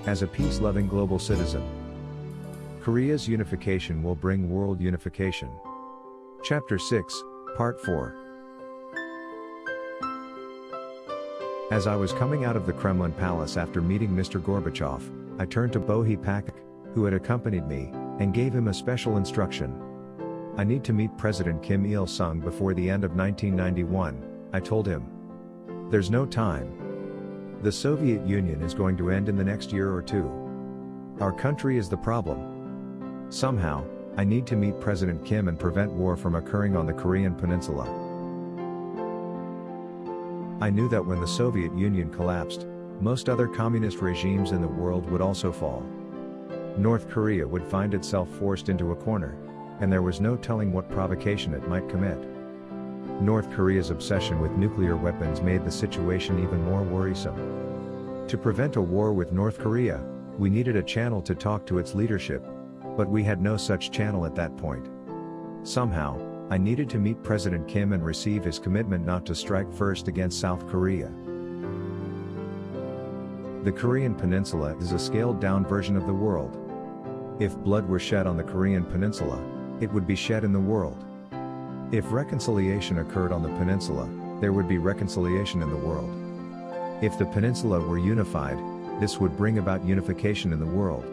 as a peace-loving global citizen. Korea's unification will bring world unification. Chapter 6, Part 4. As I was coming out of the Kremlin Palace after meeting Mr. Gorbachev, I turned to Bo Hee-pak, who had accompanied me, and gave him a special instruction. I need to meet President Kim Il-sung before the end of 1991, I told him. There's no time. The Soviet Union is going to end in the next year or two. Our country is the problem. Somehow, I need to meet President Kim and prevent war from occurring on the Korean peninsula. I knew that when the Soviet Union collapsed, most other communist regimes in the world would also fall. North Korea would find itself forced into a corner, and there was no telling what provocation it might commit. North Korea's obsession with nuclear weapons made the situation even more worrisome. To prevent a war with North Korea, we needed a channel to talk to its leadership, but we had no such channel at that point. Somehow, I needed to meet President Kim and receive his commitment not to strike first against South Korea. The Korean Peninsula is a scaled-down version of the world. If blood were shed on the Korean Peninsula, it would be shed in the world. If reconciliation occurred on the peninsula, there would be reconciliation in the world. If the peninsula were unified, this would bring about unification in the world.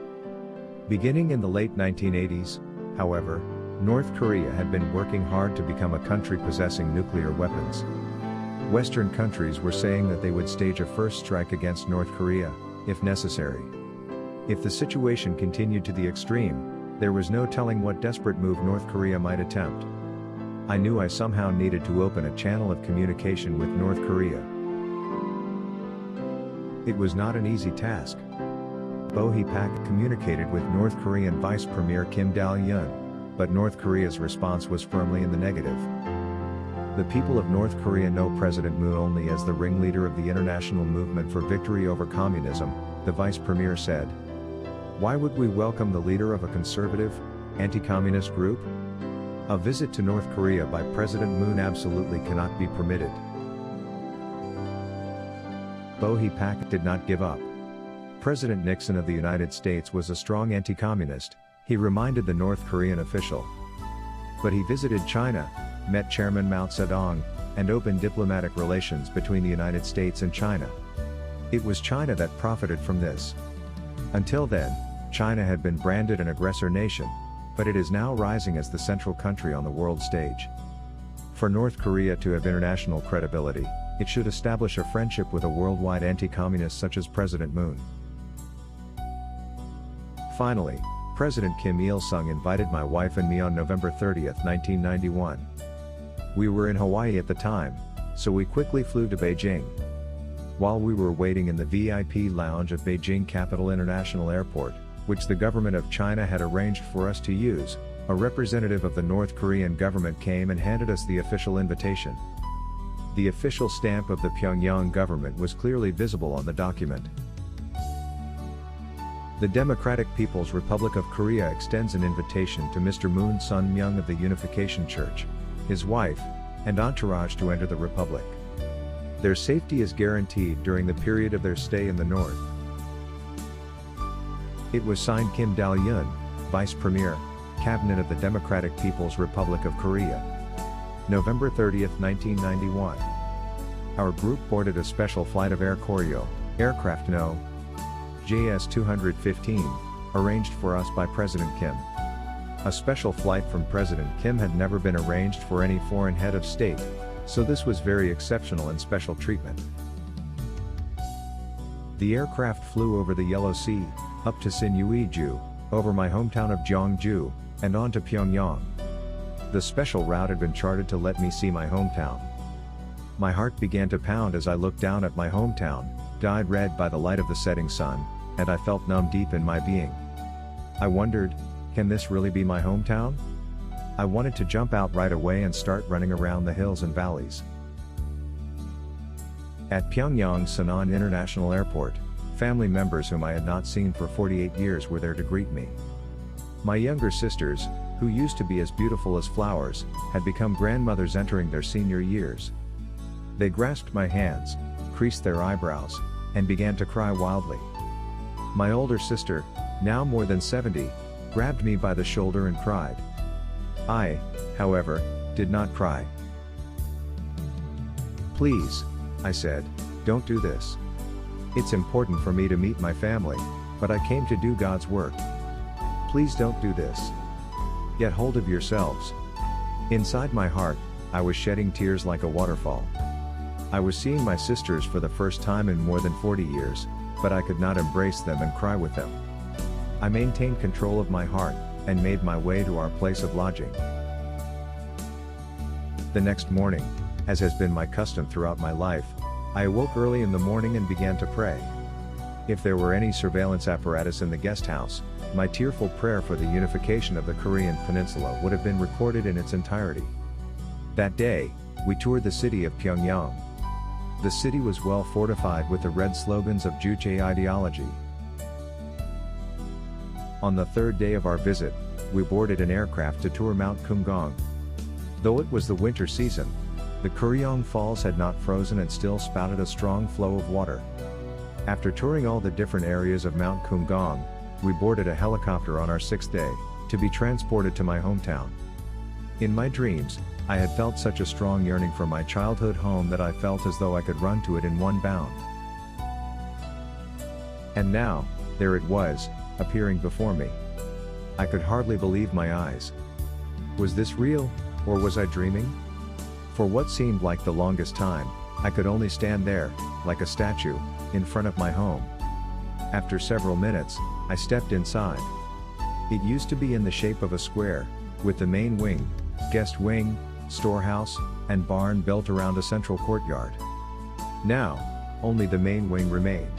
Beginning in the late 1980s, however, North Korea had been working hard to become a country possessing nuclear weapons. Western countries were saying that they would stage a first strike against North Korea, if necessary. If the situation continued to the extreme, there was no telling what desperate move North Korea might attempt. I knew I somehow needed to open a channel of communication with North Korea. It was not an easy task. Bo Hee-pak communicated with North Korean Vice Premier Kim Dal-yun, but North Korea's response was firmly in the negative. The people of North Korea know President Moon only as the ringleader of the international movement for victory over communism, the Vice Premier said. Why would we welcome the leader of a conservative, anti-communist group? A visit to North Korea by President Moon absolutely cannot be permitted. Bo Hee-pak did not give up. President Nixon of the United States was a strong anti-communist, he reminded the North Korean official. But he visited China, met Chairman Mao Zedong, and opened diplomatic relations between the United States and China. It was China that profited from this. Until then, China had been branded an aggressor nation, but it is now rising as the central country on the world stage. For North Korea to have international credibility, it should establish a friendship with a worldwide anti-communist such as President Moon. Finally, President Kim Il-sung invited my wife and me on November 30, 1991. We were in Hawaii at the time, so we quickly flew to Beijing. While we were waiting in the VIP lounge of Beijing Capital International Airport, which the government of China had arranged for us to use, a representative of the North Korean government came and handed us the official invitation. The official stamp of the Pyongyang government was clearly visible on the document. The Democratic People's Republic of Korea extends an invitation to Mr. Moon's son Myung of the Unification Church, his wife, and entourage to enter the republic. Their safety is guaranteed during the period of their stay in the north. It was signed Kim Dal-yun, Vice Premier, Cabinet of the Democratic People's Republic of Korea. November 30, 1991. Our group boarded a special flight of Air Koryo, aircraft No. JS-215, arranged for us by President Kim. A special flight from President Kim had never been arranged for any foreign head of state, so this was very exceptional and special treatment. The aircraft flew over the Yellow Sea, up to Sinuiju, over my hometown of Gyeongju, and on to Pyongyang. The special route had been charted to let me see my hometown. My heart began to pound as I looked down at my hometown, dyed red by the light of the setting sun, and I felt numb deep in my being. I wondered, can this really be my hometown? I wanted to jump out right away and start running around the hills and valleys. At Pyongyang's Sanan International Airport, family members whom I had not seen for 48 years were there to greet me. My younger sisters, who used to be as beautiful as flowers, had become grandmothers entering their senior years. They grasped my hands, creased their eyebrows, and began to cry wildly. My older sister, now more than 70, grabbed me by the shoulder and cried. I, however, did not cry. "Please," I said, "don't do this. It's important for me to meet my family, but I came to do God's work. Please don't do this. Get hold of yourselves." Inside my heart, I was shedding tears like a waterfall. I was seeing my sisters for the first time in more than 40 years, but I could not embrace them and cry with them. I maintained control of my heart, and made my way to our place of lodging. The next morning, as has been my custom throughout my life, I awoke early in the morning and began to pray. If there were any surveillance apparatus in the guest house, my tearful prayer for the unification of the Korean peninsula would have been recorded in its entirety. That day, we toured the city of Pyongyang. The city was well fortified with the red slogans of Juche ideology. On the third day of our visit, we boarded an aircraft to tour Mount Kumgang. Though it was the winter season, the Kuryong Falls had not frozen and still spouted a strong flow of water. After touring all the different areas of Mount Kumgang, we boarded a helicopter on our 6th day, to be transported to my hometown. In my dreams, I had felt such a strong yearning for my childhood home that I felt as though I could run to it in one bound. And now, there it was, appearing before me. I could hardly believe my eyes. Was this real, or was I dreaming? For what seemed like the longest time, I could only stand there, like a statue, in front of my home. After several minutes, I stepped inside. It used to be in the shape of a square, with the main wing, guest wing, storehouse, and barn built around a central courtyard. Now, only the main wing remained.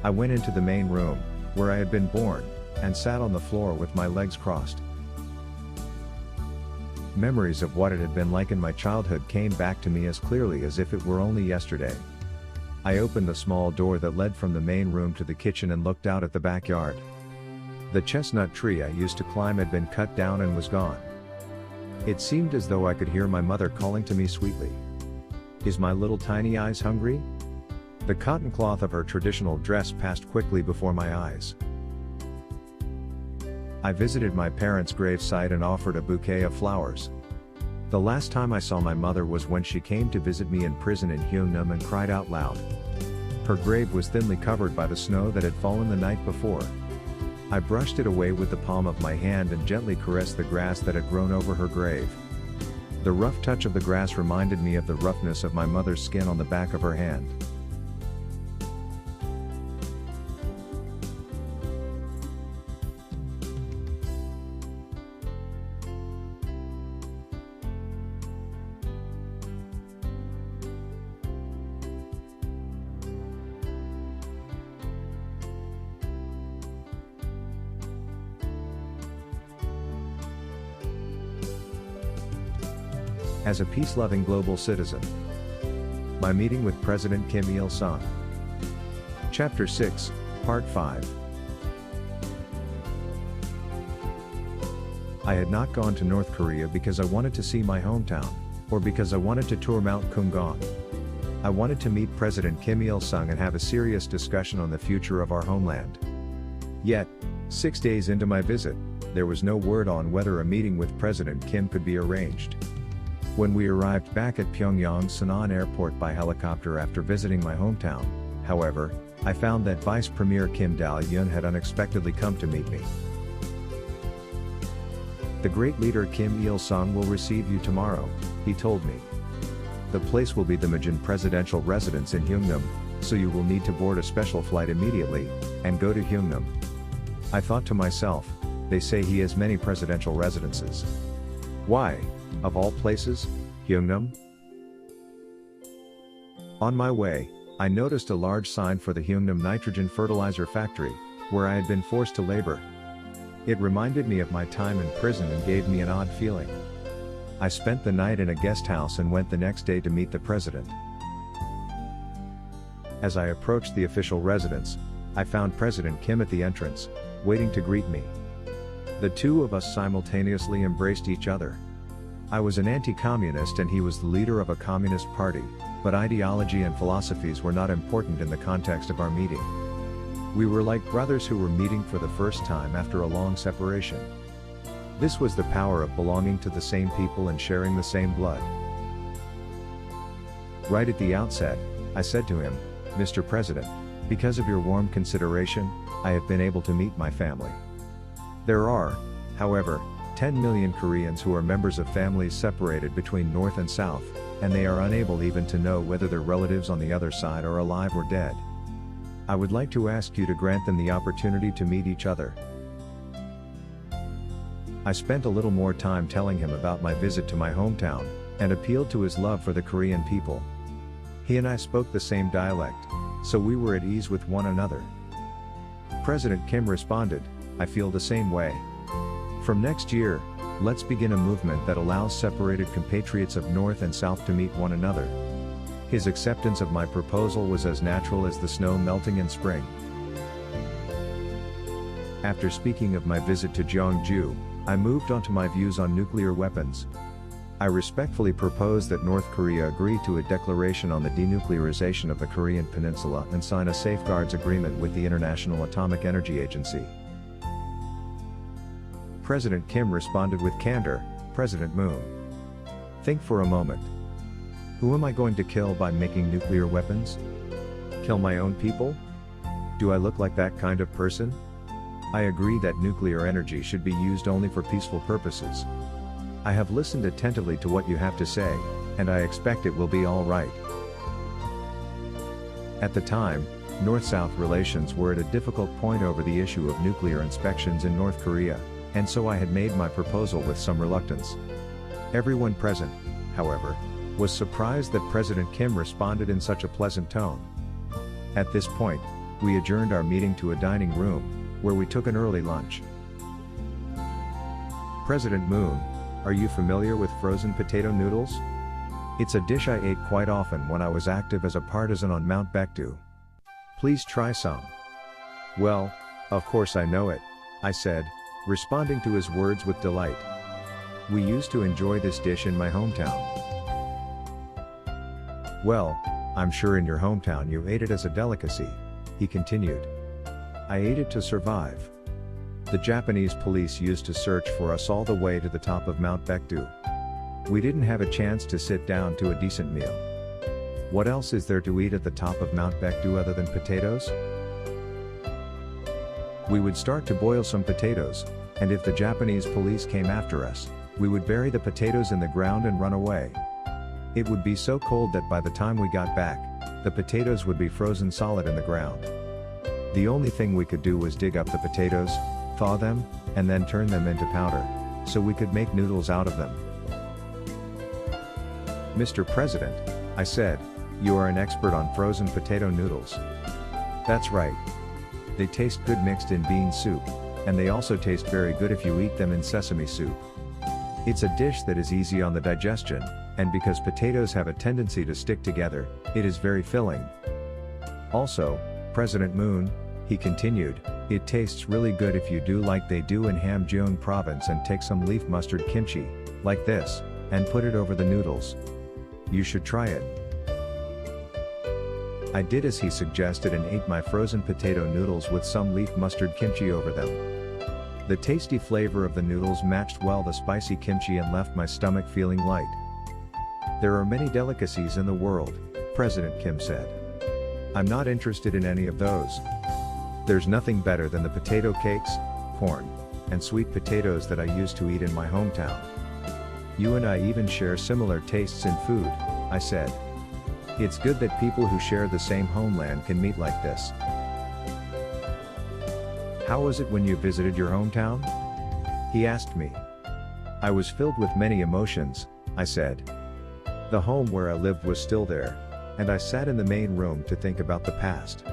I went into the main room, where I had been born, and sat on the floor with my legs crossed. Memories of what it had been like in my childhood came back to me as clearly as if it were only yesterday. I opened the small door that led from the main room to the kitchen and looked out at the backyard. The chestnut tree I used to climb had been cut down and was gone. It seemed as though I could hear my mother calling to me sweetly. "Is my little tiny eyes hungry?" The cotton cloth of her traditional dress passed quickly before my eyes. I visited my parents' gravesite and offered a bouquet of flowers. The last time I saw my mother was when she came to visit me in prison in Hyungnam and cried out loud. Her grave was thinly covered by the snow that had fallen the night before. I brushed it away with the palm of my hand and gently caressed the grass that had grown over her grave. The rough touch of the grass reminded me of the roughness of my mother's skin on the back of her hand. As a peace-loving global citizen. My meeting with President Kim Il-sung. Chapter 6, Part 5. I had not gone to North Korea because I wanted to see my hometown, or because I wanted to tour Mount Kumgang. I wanted to meet President Kim Il-sung and have a serious discussion on the future of our homeland. Yet, 6 days into my visit, there was no word on whether a meeting with President Kim could be arranged. When we arrived back at Pyongyang Sanan Airport by helicopter after visiting my hometown, however, I found that Vice Premier Kim Dal-yoon had unexpectedly come to meet me. "The great leader Kim Il-sung will receive you tomorrow," he told me. "The place will be the Myung presidential residence in Hyungnam, so you will need to board a special flight immediately, and go to Hyungnam." I thought to myself, they say he has many presidential residences. Why, of all places, Hyungnam? On my way, I noticed a large sign for the Hyungnam nitrogen fertilizer factory, where I had been forced to labor. It reminded me of my time in prison and gave me an odd feeling. I spent the night in a guest house and went the next day to meet the president. As I approached the official residence, I found President Kim at the entrance, waiting to greet me. The two of us simultaneously embraced each other. I was an anti-communist and he was the leader of a communist party, but ideology and philosophies were not important in the context of our meeting. We were like brothers who were meeting for the first time after a long separation. This was the power of belonging to the same people and sharing the same blood. Right at the outset, I said to him, "Mr. President, because of your warm consideration, I have been able to meet my family. There are, however, 10 million Koreans who are members of families separated between North and South, and they are unable even to know whether their relatives on the other side are alive or dead. I would like to ask you to grant them the opportunity to meet each other." I spent a little more time telling him about my visit to my hometown, and appealed to his love for the Korean people. He and I spoke the same dialect, so we were at ease with one another. President Kim responded, "I feel the same way. From next year, let's begin a movement that allows separated compatriots of North and South to meet one another." His acceptance of my proposal was as natural as the snow melting in spring. After speaking of my visit to Jeongju, I moved on to my views on nuclear weapons. I respectfully propose that North Korea agree to a declaration on the denuclearization of the Korean Peninsula and sign a safeguards agreement with the International Atomic Energy Agency. President Kim responded with candor, "President Moon, think for a moment. Who am I going to kill by making nuclear weapons? Kill my own people? Do I look like that kind of person? I agree that nuclear energy should be used only for peaceful purposes. I have listened attentively to what you have to say, and I expect it will be all right." At the time, North-South relations were at a difficult point over the issue of nuclear inspections in North Korea, and so I had made my proposal with some reluctance. Everyone present, however, was surprised that President Kim responded in such a pleasant tone. At this point, we adjourned our meeting to a dining room, where we took an early lunch. "President Moon, are you familiar with frozen potato noodles? It's a dish I ate quite often when I was active as a partisan on Mount Baekdu. Please try some." "Well, of course I know it," I said, responding to his words with delight. "We used to enjoy this dish in my hometown." "Well, I'm sure in your hometown you ate it as a delicacy," he continued. "I ate it to survive. The Japanese police used to search for us all the way to the top of Mount Baekdu. We didn't have a chance to sit down to a decent meal. What else is there to eat at the top of Mount Baekdu other than potatoes? We would start to boil some potatoes, and if the Japanese police came after us, we would bury the potatoes in the ground and run away. It would be so cold that by the time we got back, the potatoes would be frozen solid in the ground. The only thing we could do was dig up the potatoes, thaw them, and then turn them into powder, so we could make noodles out of them." "Mr. President," I said, "you are an expert on frozen potato noodles." "That's right. They taste good mixed in bean soup, and they also taste very good if you eat them in sesame soup. It's a dish that is easy on the digestion, and because potatoes have a tendency to stick together, it is very filling. Also, President Moon," he continued, "it tastes really good if you do like they do in Hamgyong province and take some leaf mustard kimchi, like this, and put it over the noodles. You should try it." I did as he suggested and ate my frozen potato noodles with some leaf mustard kimchi over them. The tasty flavor of the noodles matched well the spicy kimchi and left my stomach feeling light. "There are many delicacies in the world," President Kim said. "I'm not interested in any of those. There's nothing better than the potato cakes, corn, and sweet potatoes that I used to eat in my hometown. You and I even share similar tastes in food," I said. "It's good that people who share the same homeland can meet like this." "How was it when you visited your hometown?" he asked me. I was filled with many emotions, I said. The home where I lived was still there, and I sat in the main room to think about the past.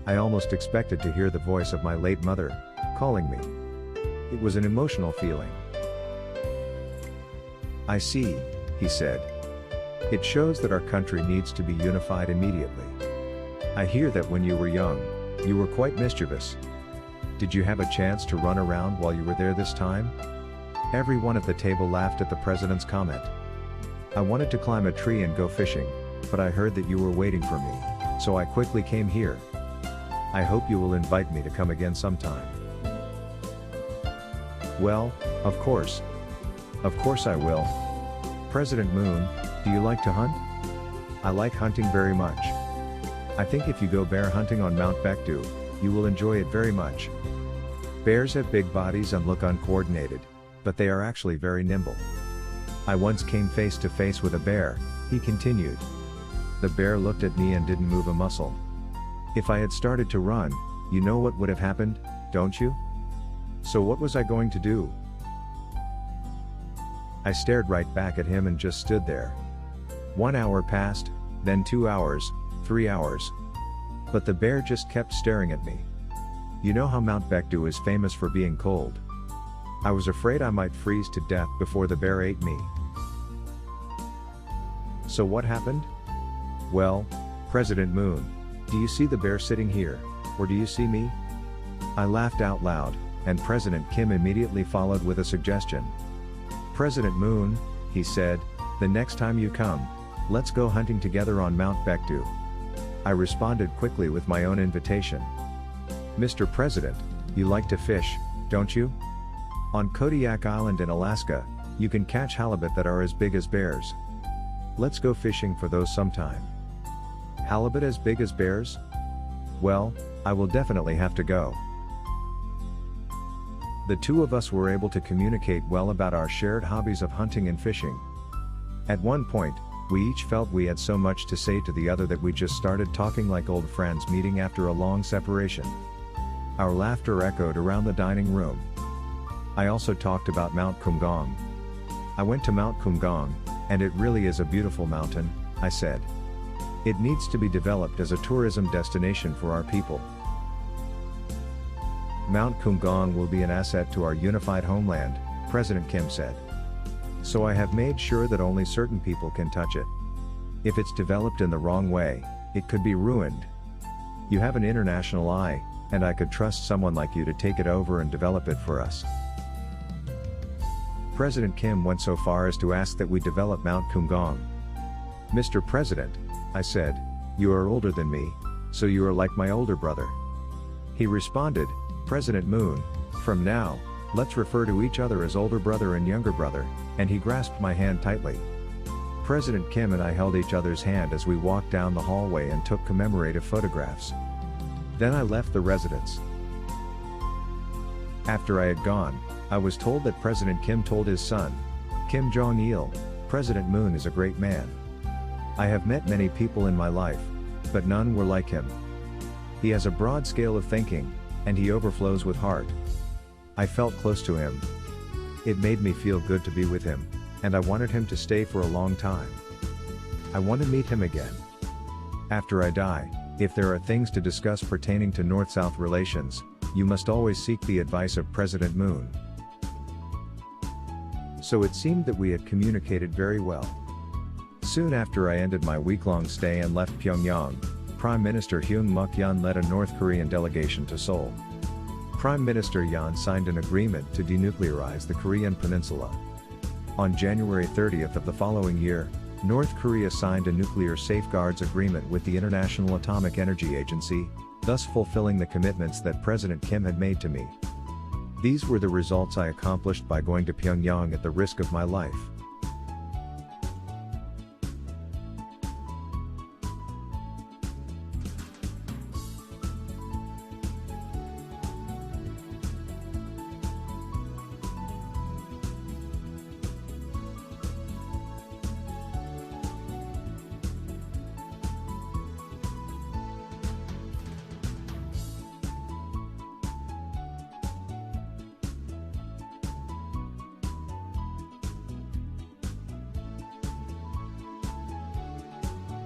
I almost expected to hear the voice of my late mother, calling me. It was an emotional feeling. "I see," he said. "It shows that our country needs to be unified immediately. I hear that when you were young, you were quite mischievous. Did you have a chance to run around while you were there this time?" Everyone at the table laughed at the president's comment. "I wanted to climb a tree and go fishing, but I heard that you were waiting for me, so I quickly came here." I hope you will invite me to come again sometime. Well, of course. Of course I will. President Moon, do you like to hunt? I like hunting very much. I think if you go bear hunting on Mount Baekdu, you will enjoy it very much. Bears have big bodies and look uncoordinated, but they are actually very nimble. I once came face to face with a bear, he continued. The bear looked at me and didn't move a muscle. If I had started to run, you know what would have happened, don't you? So what was I going to do? I stared right back at him and just stood there. 1 hour passed, then 2 hours, 3 hours. But the bear just kept staring at me. You know how Mount Baekdu is famous for being cold. I was afraid I might freeze to death before the bear ate me. So what happened? Well, President Moon, do you see the bear sitting here, or do you see me? I laughed out loud, and President Kim immediately followed with a suggestion. President Moon, he said, the next time you come, let's go hunting together on Mount Baekdu. I responded quickly with my own invitation. Mr. President, you like to fish, don't you? On Kodiak Island in Alaska, you can catch halibut that are as big as bears. Let's go fishing for those sometime. Halibut as big as bears? Well, I will definitely have to go. The two of us were able to communicate well about our shared hobbies of hunting and fishing. At one point, we each felt we had so much to say to the other that we just started talking like old friends meeting after a long separation. Our laughter echoed around the dining room. I also talked about Mount Kumgang. I went to Mount Kumgang, and it really is a beautiful mountain, I said. It needs to be developed as a tourism destination for our people. Mount Kumgang will be an asset to our unified homeland, President Kim said. So I have made sure that only certain people can touch it. If it's developed in the wrong way, it could be ruined. You have an international eye, and I could trust someone like you to take it over and develop it for us. President Kim went so far as to ask that we develop Mount Kumgang. Mr. President, I said, you are older than me, so you are like my older brother. He responded, President Moon, from now, let's refer to each other as older brother and younger brother, and he grasped my hand tightly. President Kim and I held each other's hand as we walked down the hallway and took commemorative photographs. Then I left the residence. After I had gone, I was told that President Kim told his son, Kim Jong-il, President Moon is a great man. I have met many people in my life, but none were like him. He has a broad scale of thinking, and he overflows with heart. I felt close to him. It made me feel good to be with him, and I wanted him to stay for a long time. I want to meet him again. After I die, if there are things to discuss pertaining to North-South relations, you must always seek the advice of President Moon. So it seemed that we had communicated very well. Soon after I ended my week-long stay and left Pyongyang, Prime Minister Myung Moon led a North Korean delegation to Seoul. Prime Minister Yoon signed an agreement to denuclearize the Korean peninsula. On January 30th of the following year, North Korea signed a nuclear safeguards agreement with the International Atomic Energy Agency, thus fulfilling the commitments that President Kim had made to me. These were the results I accomplished by going to Pyongyang at the risk of my life.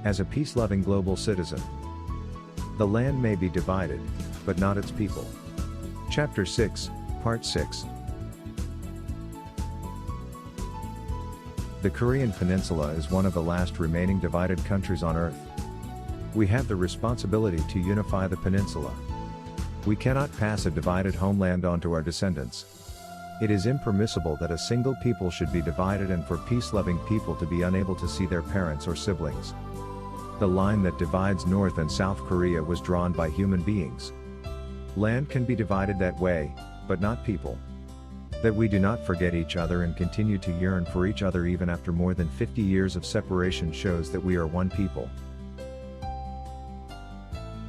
As a peace-loving global citizen. The land may be divided, but not its people. Chapter 6, Part 6. The Korean Peninsula is one of the last remaining divided countries on Earth. We have the responsibility to unify the peninsula. We cannot pass a divided homeland on to our descendants. It is impermissible that a single people should be divided and for peace-loving people to be unable to see their parents or siblings. The line that divides North and South Korea was drawn by human beings. Land can be divided that way, but not people. That we do not forget each other and continue to yearn for each other even after more than 50 years of separation shows that we are one people.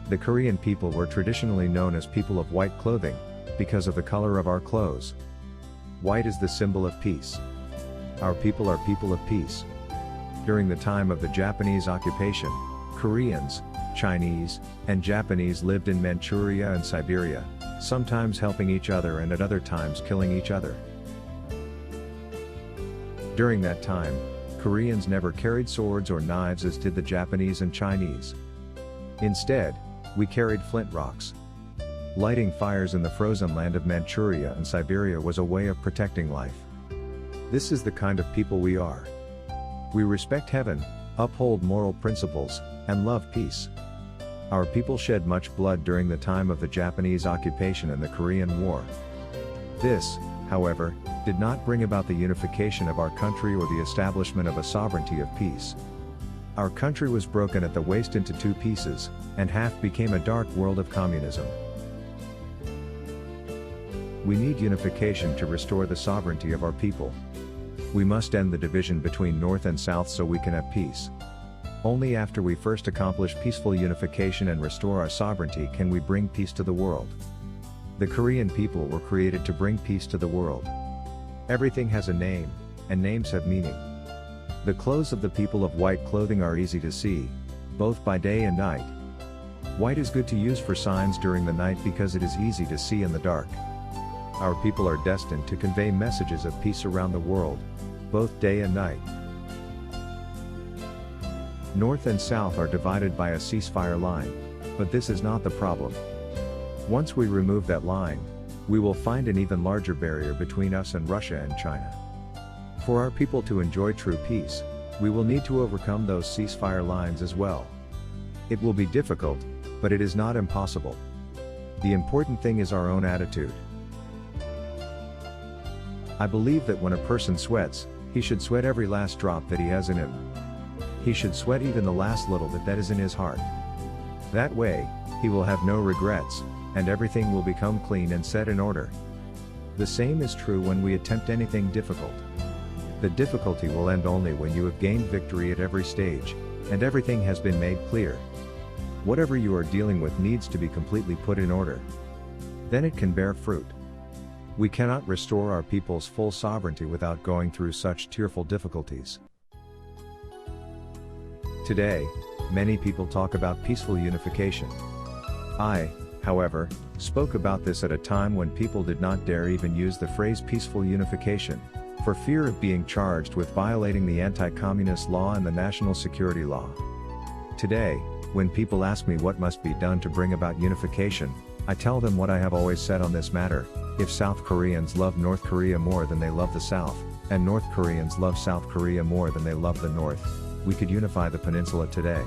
The Korean people were traditionally known as people of white clothing, because of the color of our clothes. White is the symbol of peace. Our people are people of peace. During the time of the Japanese occupation, Koreans, Chinese, and Japanese lived in Manchuria and Siberia, sometimes helping each other and at other times killing each other. During that time, Koreans never carried swords or knives as did the Japanese and Chinese. Instead, we carried flint rocks. Lighting fires in the frozen land of Manchuria and Siberia was a way of protecting life. This is the kind of people we are. We respect heaven, uphold moral principles, and love peace. Our people shed much blood during the time of the Japanese occupation and the Korean War. This, however, did not bring about the unification of our country or the establishment of a sovereignty of peace. Our country was broken at the waist into two pieces, and half became a dark world of communism. We need unification to restore the sovereignty of our people. We must end the division between North and South so we can have peace. Only after we first accomplish peaceful unification and restore our sovereignty can we bring peace to the world. The Korean people were created to bring peace to the world. Everything has a name, and names have meaning. The clothes of the people of white clothing are easy to see, both by day and night. White is good to use for signs during the night because it is easy to see in the dark. Our people are destined to convey messages of peace around the world, both day and night. North and South are divided by a ceasefire line, but this is not the problem. Once we remove that line, we will find an even larger barrier between us and Russia and China. For our people to enjoy true peace, we will need to overcome those ceasefire lines as well. It will be difficult, but it is not impossible. The important thing is our own attitude. I believe that when a person sweats, he should sweat every last drop that he has in him. He should sweat even the last little bit that is in his heart. That way, he will have no regrets, and everything will become clean and set in order. The same is true when we attempt anything difficult. The difficulty will end only when you have gained victory at every stage, and everything has been made clear. Whatever you are dealing with needs to be completely put in order. Then it can bear fruit. We cannot restore our people's full sovereignty without going through such tearful difficulties. Today, many people talk about peaceful unification. I, however, spoke about this at a time when people did not dare even use the phrase peaceful unification, for fear of being charged with violating the anti-communist law and the national security law. Today, when people ask me what must be done to bring about unification, I tell them what I have always said on this matter: if South Koreans love North Korea more than they love the South, and North Koreans love South Korea more than they love the North, we could unify the peninsula today.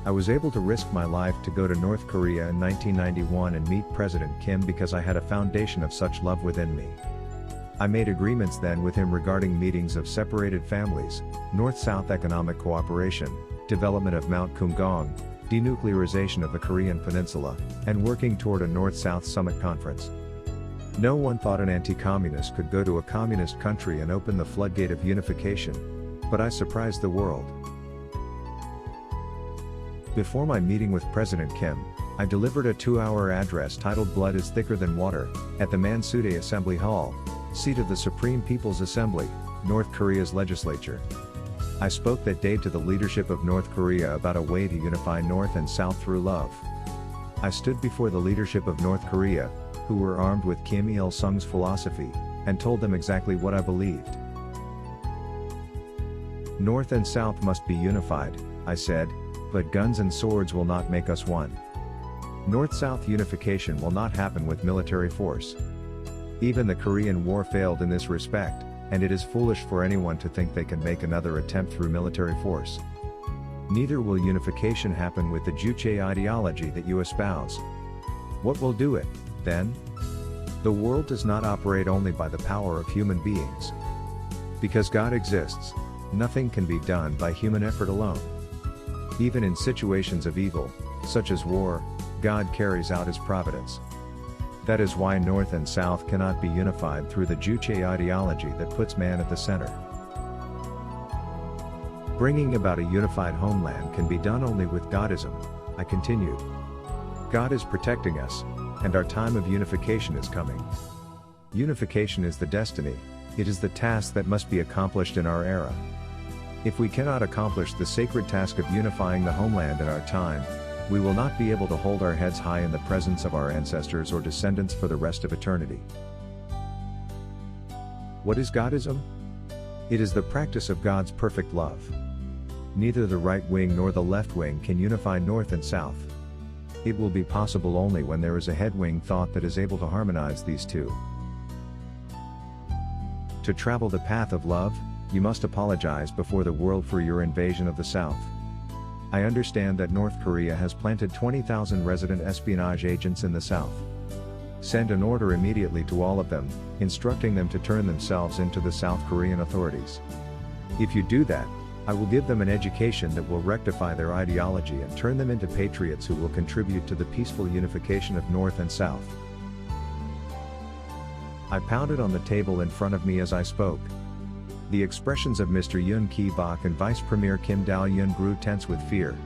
I was able to risk my life to go to North Korea in 1991 and meet President Kim because I had a foundation of such love within me. I made agreements then with him regarding meetings of separated families, North-South economic cooperation, development of Mount Kumgang, denuclearization of the Korean peninsula, and working toward a North-South summit conference. No one thought an anti-communist could go to a communist country and open the floodgate of unification, but I surprised the world. Before my meeting with President Kim, I delivered a 2-hour address titled "Blood is Thicker Than Water" at the Mansudae Assembly Hall, seat of the Supreme People's Assembly, North Korea's legislature. I spoke that day to the leadership of North Korea about a way to unify North and South through love. I stood before the leadership of North Korea, who were armed with Kim Il-sung's philosophy, and told them exactly what I believed. North and South must be unified, I said, but guns and swords will not make us one. North-South unification will not happen with military force. Even the Korean War failed in this respect, and it is foolish for anyone to think they can make another attempt through military force. Neither will unification happen with the Juche ideology that you espouse. What will do it, then? The world does not operate only by the power of human beings. Because God exists, Nothing can be done by human effort alone. Even in situations of evil, such as war, God carries out his providence. That is why North and South cannot be unified through the Juche ideology that puts man at the center. Bringing about a unified homeland can be done only with Godism, I continued. God is protecting us, and our time of unification is coming. Unification is the destiny, it is the task that must be accomplished in our era. If we cannot accomplish the sacred task of unifying the homeland in our time, we will not be able to hold our heads high in the presence of our ancestors or descendants for the rest of eternity. What is Godism? It is the practice of God's perfect love. Neither the right wing nor the left wing can unify North and South. It will be possible only when there is a head-wing thought that is able to harmonize these two. To travel the path of love, you must apologize before the world for your invasion of the South. I understand that North Korea has planted 20,000 resident espionage agents in the South. Send an order immediately to all of them, instructing them to turn themselves into the South Korean authorities. If you do that, I will give them an education that will rectify their ideology and turn them into patriots who will contribute to the peaceful unification of North and South. I pounded on the table in front of me as I spoke. The expressions of Mr. Yoon Ki-bok and Vice Premier Kim Dal-yoon grew tense with fear.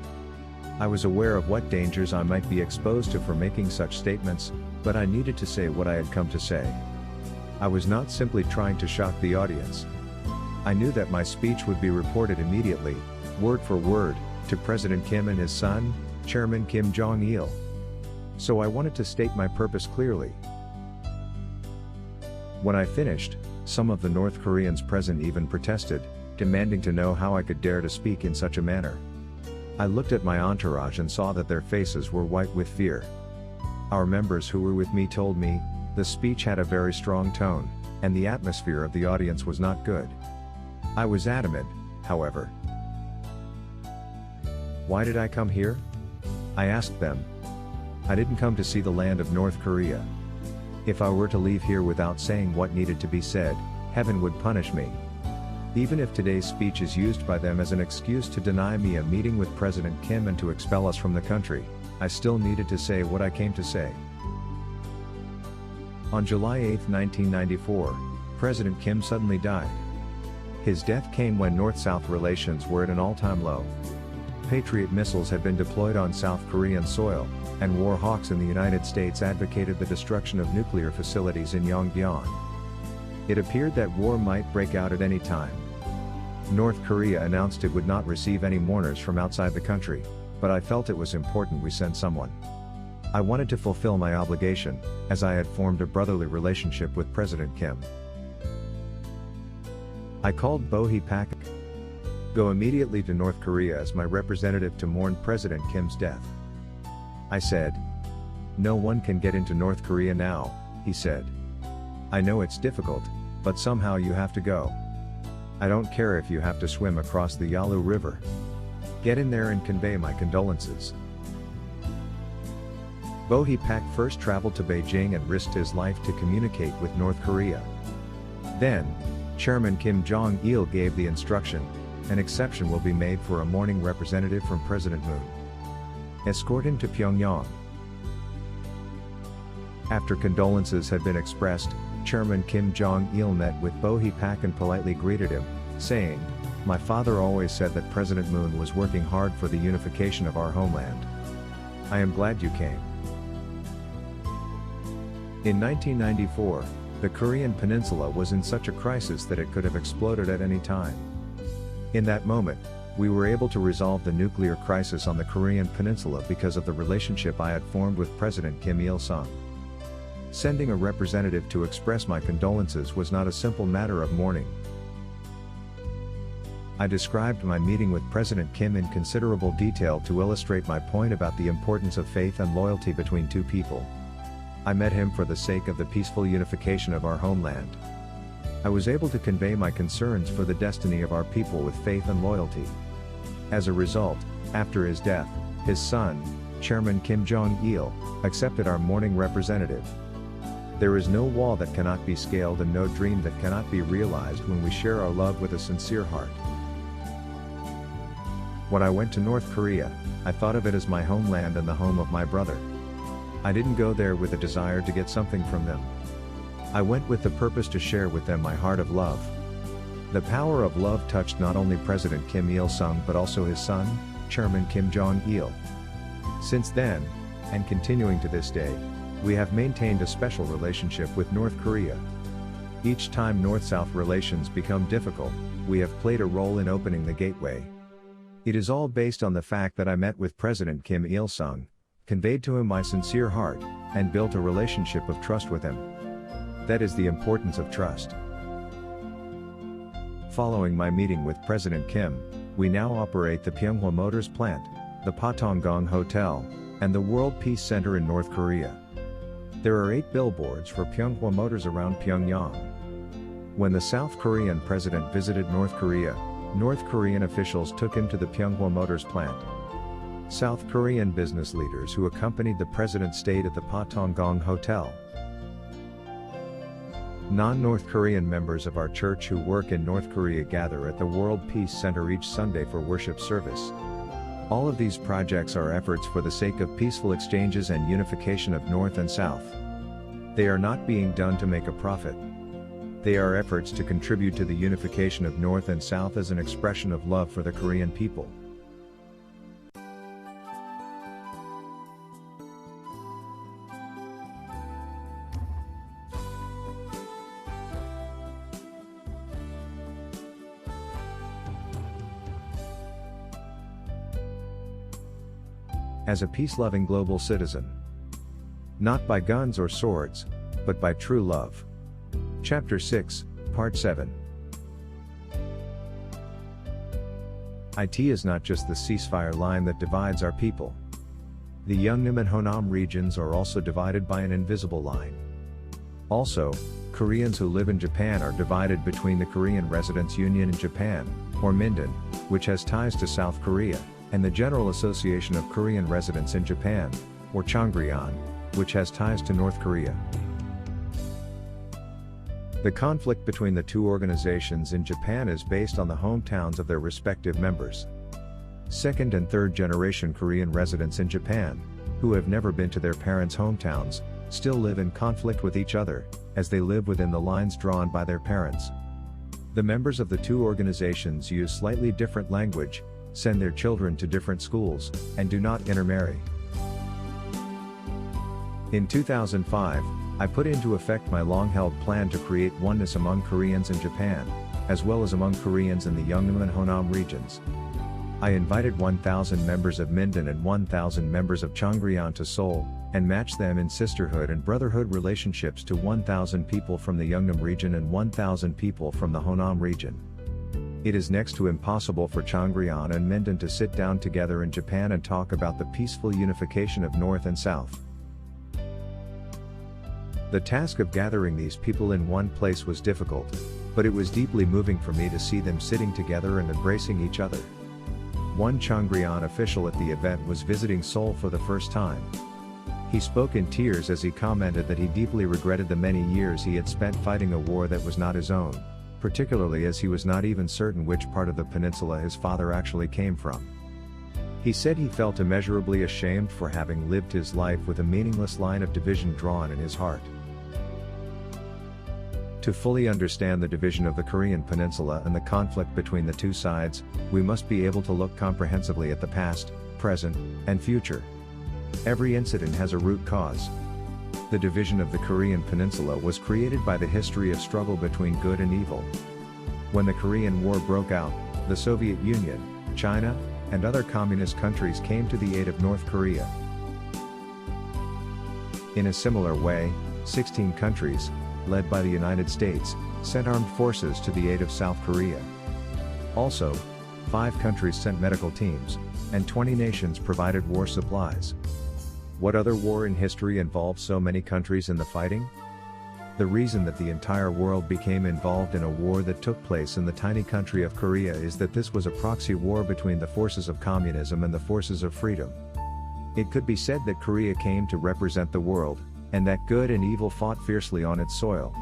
I was aware of what dangers I might be exposed to for making such statements, but I needed to say what I had come to say. I was not simply trying to shock the audience. I knew that my speech would be reported immediately, word for word, to President Kim and his son, Chairman Kim Jong-il. So I wanted to state my purpose clearly. When I finished, some of the North Koreans present even protested, demanding to know how I could dare to speak in such a manner. I looked at my entourage and saw that their faces were white with fear. Our members who were with me told me, the speech had a very strong tone, and the atmosphere of the audience was not good. I was adamant, however. Why did I come here? I asked them. I didn't come to see the land of North Korea. If I were to leave here without saying what needed to be said, heaven would punish me. Even if today's speech is used by them as an excuse to deny me a meeting with President Kim and to expel us from the country, I still needed to say what I came to say. On July 8, 1994, President Kim suddenly died. His death came when North-South relations were at an all-time low. Patriot missiles had been deployed on South Korean soil, and war hawks in the United States advocated the destruction of nuclear facilities in Yongbyon. It appeared that war might break out at any time. North Korea announced it would not receive any mourners from outside the country, but I felt it was important we send someone. I wanted to fulfill my obligation, as I had formed a brotherly relationship with President Kim. I called Bo Hee-pak. Go immediately to North Korea as my representative to mourn President Kim's death. I said. No one can get into North Korea now, he said. I know it's difficult, but somehow you have to go. I don't care if you have to swim across the Yalu River. Get in there and convey my condolences. Bo Hee-pak first traveled to Beijing and risked his life to communicate with North Korea. Then, Chairman Kim Jong-il gave the instruction, an exception will be made for a mourning representative from President Moon. Escort him to Pyongyang. After condolences had been expressed, Chairman Kim Jong-il met with Bo Hee-pak and politely greeted him, saying, "My father always said that President Moon was working hard for the unification of our homeland. I am glad you came." In 1994, the Korean peninsula was in such a crisis that it could have exploded at any time. In that moment, we were able to resolve the nuclear crisis on the Korean peninsula because of the relationship I had formed with President Kim Il-sung. Sending a representative to express my condolences was not a simple matter of mourning. I described my meeting with President Kim in considerable detail to illustrate my point about the importance of faith and loyalty between two people. I met him for the sake of the peaceful unification of our homeland. I was able to convey my concerns for the destiny of our people with faith and loyalty. As a result, after his death, his son, Chairman Kim Jong-il, accepted our mourning representative. There is no wall that cannot be scaled and no dream that cannot be realized when we share our love with a sincere heart. When I went to North Korea, I thought of it as my homeland and the home of my brother. I didn't go there with a desire to get something from them. I went with the purpose to share with them my heart of love. The power of love touched not only President Kim Il-sung but also his son, Chairman Kim Jong-il. Since then, and continuing to this day, we have maintained a special relationship with North Korea. Each time North-South relations become difficult, we have played a role in opening the gateway. It is all based on the fact that I met with President Kim Il-sung, conveyed to him my sincere heart, and built a relationship of trust with him. That is the importance of trust. Following my meeting with President Kim, we now operate the Pyeonghwa Motors Plant, the Patonggang Hotel, and the World Peace Center in North Korea. There are 8 billboards for Pyeonghwa Motors around Pyongyang. When the South Korean president visited North Korea, North Korean officials took him to the Pyeonghwa Motors plant. South Korean business leaders who accompanied the president stayed at the Patonggang Hotel. Non-North Korean members of our church who work in North Korea gather at the World Peace Center each Sunday for worship service. All of these projects are efforts for the sake of peaceful exchanges and unification of North and South. They are not being done to make a profit. They are efforts to contribute to the unification of North and South as an expression of love for the Korean people. As a peace-loving global citizen. Not by guns or swords, but by true love. Chapter 6, Part 7. It is not just the ceasefire line that divides our people. The Yeongnam and Honam regions are also divided by an invisible line. Also, Koreans who live in Japan are divided between the Korean Residents Union in Japan, or Minden, which has ties to South Korea, and the General Association of Korean Residents in Japan, or Changrian, which has ties to North Korea. The conflict between the two organizations in Japan is based on the hometowns of their respective members. Second and third generation Korean residents in Japan, who have never been to their parents' hometowns, still live in conflict with each other, as they live within the lines drawn by their parents. The members of the two organizations use slightly different language, send their children to different schools, and do not intermarry. In 2005, I put into effect my long-held plan to create oneness among Koreans in Japan, as well as among Koreans in the Yeongnam and Honam regions. I invited 1,000 members of Minden and 1,000 members of Changrian to Seoul, and matched them in sisterhood and brotherhood relationships to 1,000 people from the Yeongnam region and 1,000 people from the Honam region. It is next to impossible for Changrian and Minden to sit down together in Japan and talk about the peaceful unification of North and South. The task of gathering these people in one place was difficult, but it was deeply moving for me to see them sitting together and embracing each other. One Changrian official at the event was visiting Seoul for the first time. He spoke in tears as he commented that he deeply regretted the many years he had spent fighting a war that was not his own, particularly as he was not even certain which part of the peninsula his father actually came from. He said he felt immeasurably ashamed for having lived his life with a meaningless line of division drawn in his heart. To fully understand the division of the Korean peninsula and the conflict between the two sides, we must be able to look comprehensively at the past, present, and future. Every incident has a root cause. The division of the Korean peninsula was created by the history of struggle between good and evil. When the Korean War broke out, the Soviet Union, China, and other communist countries came to the aid of North Korea. In a similar way, 16 countries, led by the United States, sent armed forces to the aid of South Korea. Also, 5 countries sent medical teams, and 20 nations provided war supplies. What other war in history involved so many countries in the fighting? The reason that the entire world became involved in a war that took place in the tiny country of Korea is that this was a proxy war between the forces of communism and the forces of freedom. It could be said that Korea came to represent the world, and that good and evil fought fiercely on its soil.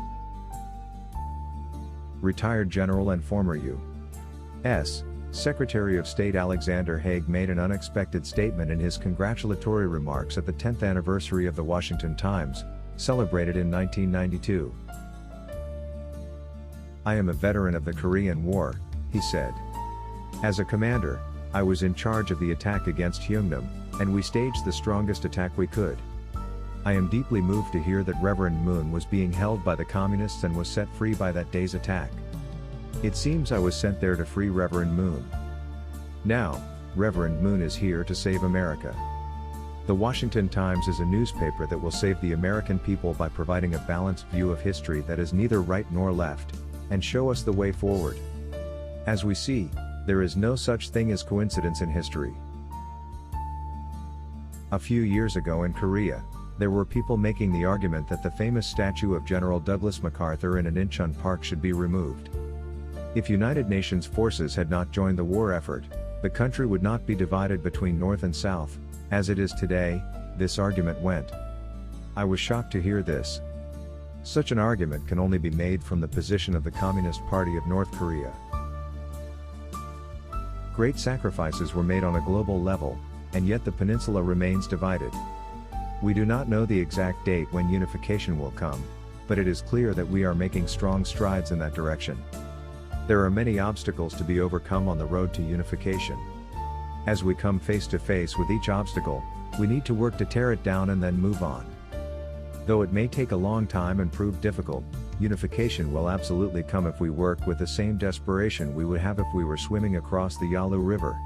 Retired General and former U.S. Secretary of State Alexander Haig made an unexpected statement in his congratulatory remarks at the 10th anniversary of the Washington Times, celebrated in 1992. "I am a veteran of the Korean War," he said. "As a commander, I was in charge of the attack against Hyungnam, and we staged the strongest attack we could. I am deeply moved to hear that Reverend Moon was being held by the communists and was set free by that day's attack. It seems I was sent there to free Reverend Moon. Now, Reverend Moon is here to save America." The Washington Times is a newspaper that will save the American people by providing a balanced view of history that is neither right nor left, and show us the way forward. As we see, there is no such thing as coincidence in history. A few years ago in Korea, there were people making the argument that the famous statue of General Douglas MacArthur in an Incheon Park should be removed. If United Nations forces had not joined the war effort, the country would not be divided between North and South, as it is today, this argument went. I was shocked to hear this. Such an argument can only be made from the position of the Communist Party of North Korea. Great sacrifices were made on a global level, and yet the peninsula remains divided. We do not know the exact date when unification will come, but it is clear that we are making strong strides in that direction. There are many obstacles to be overcome on the road to unification. As we come face to face with each obstacle, we need to work to tear it down and then move on. Though it may take a long time and prove difficult, unification will absolutely come if we work with the same desperation we would have if we were swimming across the Yalu River.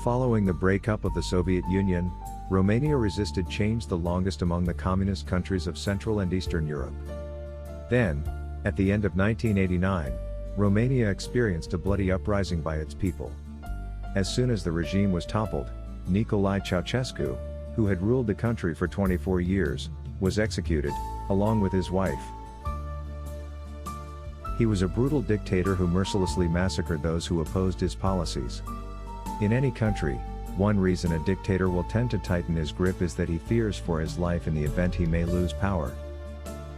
Following the breakup of the Soviet Union, Romania resisted change the longest among the communist countries of Central and Eastern Europe. Then, at the end of 1989, Romania experienced a bloody uprising by its people. As soon as the regime was toppled, Nicolae Ceausescu, who had ruled the country for 24 years, was executed, along with his wife. He was a brutal dictator who mercilessly massacred those who opposed his policies. In any country, one reason a dictator will tend to tighten his grip is that he fears for his life in the event he may lose power.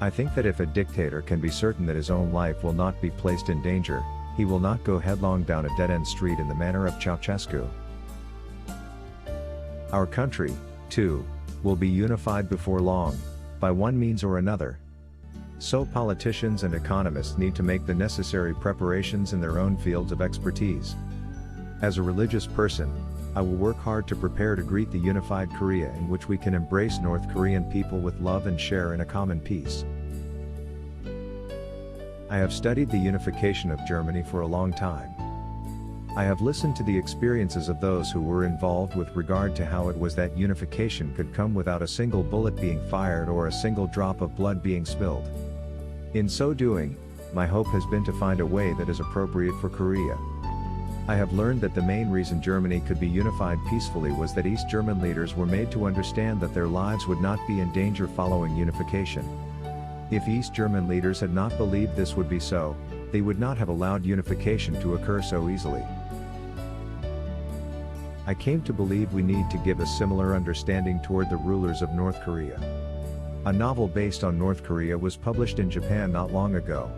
I think that if a dictator can be certain that his own life will not be placed in danger, he will not go headlong down a dead-end street in the manner of Ceausescu. Our country, too, will be unified before long, by one means or another. So politicians and economists need to make the necessary preparations in their own fields of expertise. As a religious person, I will work hard to prepare to greet the unified Korea in which we can embrace North Korean people with love and share in a common peace. I have studied the unification of Germany for a long time. I have listened to the experiences of those who were involved with regard to how it was that unification could come without a single bullet being fired or a single drop of blood being spilled. In so doing, my hope has been to find a way that is appropriate for Korea. I have learned that the main reason Germany could be unified peacefully was that East German leaders were made to understand that their lives would not be in danger following unification. If East German leaders had not believed this would be so, they would not have allowed unification to occur so easily. I came to believe we need to give a similar understanding toward the rulers of North Korea. A novel based on North Korea was published in Japan not long ago.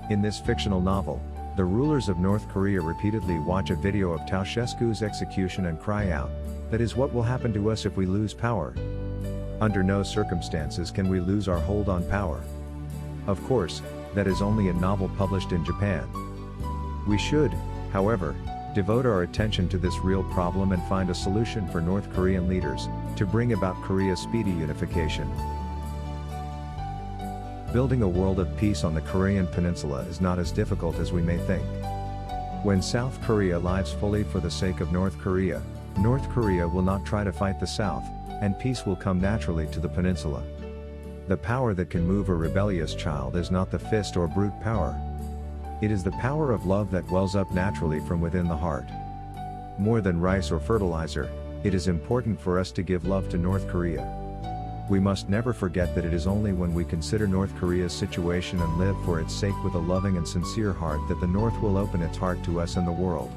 In this fictional novel, the rulers of North Korea repeatedly watch a video of Ceausescu's execution and cry out, "That is what will happen to us if we lose power. Under no circumstances can we lose our hold on power." Of course, that is only a novel published in Japan. We should, however, devote our attention to this real problem and find a solution for North Korean leaders, to bring about Korea's speedy unification. Building a world of peace on the Korean peninsula is not as difficult as we may think. When South Korea lives fully for the sake of North Korea will not try to fight the South, and peace will come naturally to the peninsula. The power that can move a rebellious child is not the fist or brute power. It is the power of love that wells up naturally from within the heart. More than rice or fertilizer, it is important for us to give love to North Korea. We must never forget that it is only when we consider North Korea's situation and live for its sake with a loving and sincere heart that the North will open its heart to us and the world.